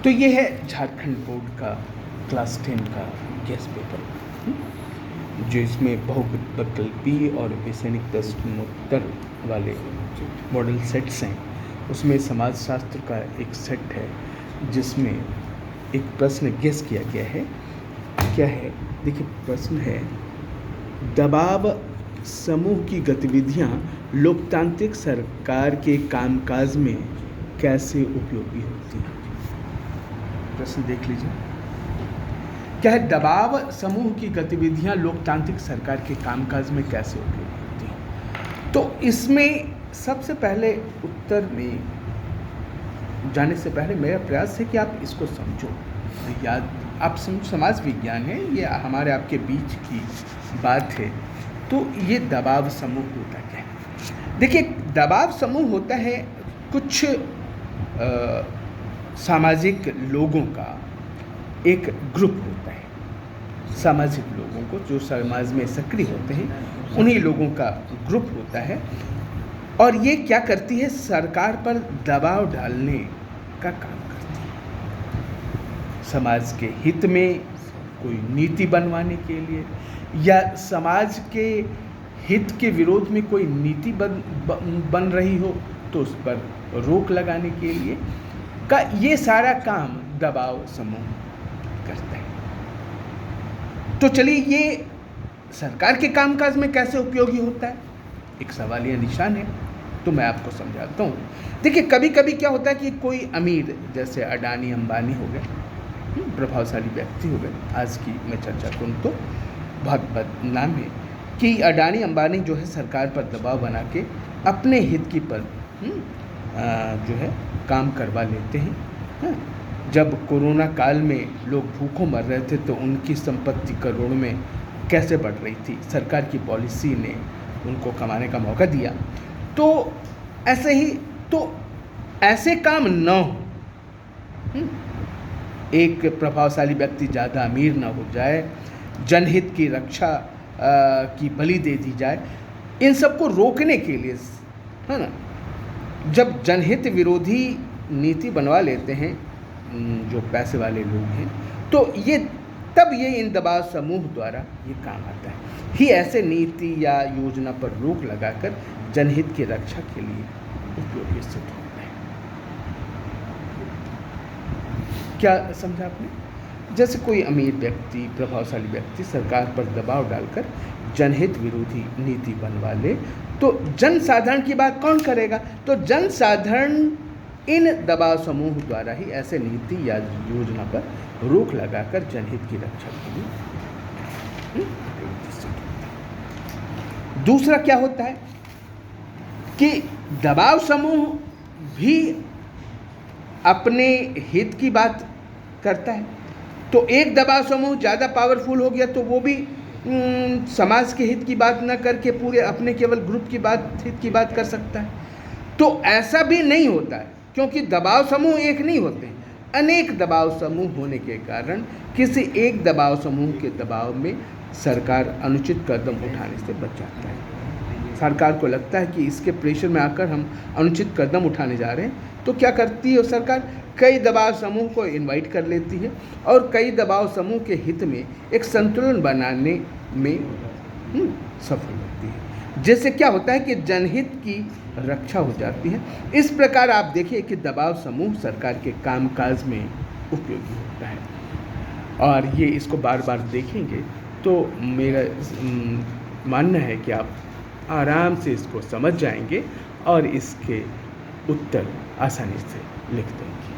तो ये है झारखंड बोर्ड का क्लास 10 का गेस पेपर, जो इसमें बहुविकल्पी और वैज्ञानिक प्रश्नोत्तर वाले मॉडल सेट्स हैं। उसमें समाजशास्त्र का एक सेट है जिसमें एक प्रश्न गेस किया गया है। क्या है? देखिए, प्रश्न है, दबाव समूह की गतिविधियां लोकतांत्रिक सरकार के कामकाज में कैसे उपयोगी होती हैं? प्रश्न देख लीजिए। क्या है? दबाव समूह की गतिविधियां लोकतांत्रिक सरकार के कामकाज में कैसे उपयोगी होती हैं? तो इसमें सबसे पहले उत्तर में जाने से पहले मेरा प्रयास है कि आप इसको समझो, याद आप समझो। समाज विज्ञान है, ये हमारे आपके बीच की बात है। तो ये दबाव समूह होता क्या है? देखिए, दबाव समूह होता है कुछ सामाजिक लोगों का एक ग्रुप होता है। सामाजिक लोगों को जो समाज में सक्रिय होते हैं, उन्हीं लोगों का ग्रुप होता है। और ये क्या करती है? सरकार पर दबाव डालने का काम करती है। समाज के हित में कोई नीति बनवाने के लिए, या समाज के हित के विरोध में कोई नीति बन रही हो तो उस पर रोक लगाने के लिए का ये सारा काम दबाव समूह करता है। तो चलिए, ये सरकार के कामकाज में कैसे उपयोगी होता है, एक सवालिया निशान है। तो मैं आपको समझाता हूँ। देखिए, कभी कभी क्या होता है कि कोई अमीर, जैसे अडानी अंबानी हो गए, प्रभावशाली व्यक्ति हो गए, आज की मैं चर्चा करूँ तो बहुत नाम है कि अडानी अंबानी जो है सरकार पर दबाव बना के अपने हित की पर जो है काम करवा लेते हैं। जब कोरोना काल में लोग भूखों मर रहे थे तो उनकी संपत्ति करोड़ों में कैसे बढ़ रही थी, सरकार की पॉलिसी ने उनको कमाने का मौका दिया। तो ऐसे ही, तो ऐसे काम न हो, एक प्रभावशाली व्यक्ति ज़्यादा अमीर ना हो जाए, जनहित की रक्षा की बलि दे दी जाए, इन सबको रोकने के लिए, है ना, जब जनहित विरोधी नीति बनवा लेते हैं जो पैसे वाले लोग हैं, तो ये तब ये इन दबाव समूह द्वारा ये काम आता है ही ऐसे नीति या योजना पर रोक लगाकर जनहित की रक्षा के लिए उपयोगी सिद्ध होता है। क्या समझा आपने? जैसे कोई अमीर व्यक्ति, प्रभावशाली व्यक्ति सरकार पर दबाव डालकर जनहित विरोधी नीति बनवा ले, तो जनसाधारण की बात कौन करेगा? तो जनसाधारण इन दबाव समूह द्वारा ही ऐसे नीति या योजना पर रोक लगाकर जनहित की रक्षा के लिए। दूसरा क्या होता है कि दबाव समूह भी अपने हित की बात करता है। तो एक दबाव समूह ज़्यादा पावरफुल हो गया तो वो भी समाज के हित की बात न करके पूरे अपने केवल ग्रुप की बात, हित की बात कर सकता है। तो ऐसा भी नहीं होता है, क्योंकि दबाव समूह एक नहीं होते, अनेक दबाव समूह होने के कारण किसी एक दबाव समूह के दबाव में सरकार अनुचित कदम उठाने से बच जाता है। सरकार को लगता है कि इसके प्रेशर में आकर हम अनुचित कदम उठाने जा रहे हैं, तो क्या करती है सरकार? कई दबाव समूह को इनवाइट कर लेती है और कई दबाव समूह के हित में एक संतुलन बनाने में सफल होती है, जिससे क्या होता है कि जनहित की रक्षा हो जाती है। इस प्रकार आप देखिए कि दबाव समूह सरकार के कामकाज में उपयोगी होता है। और ये इसको बार बार देखेंगे तो मेरा मानना है कि आप आराम से इसको समझ जाएंगे और इसके उत्तर आसानी से लिख देंगे।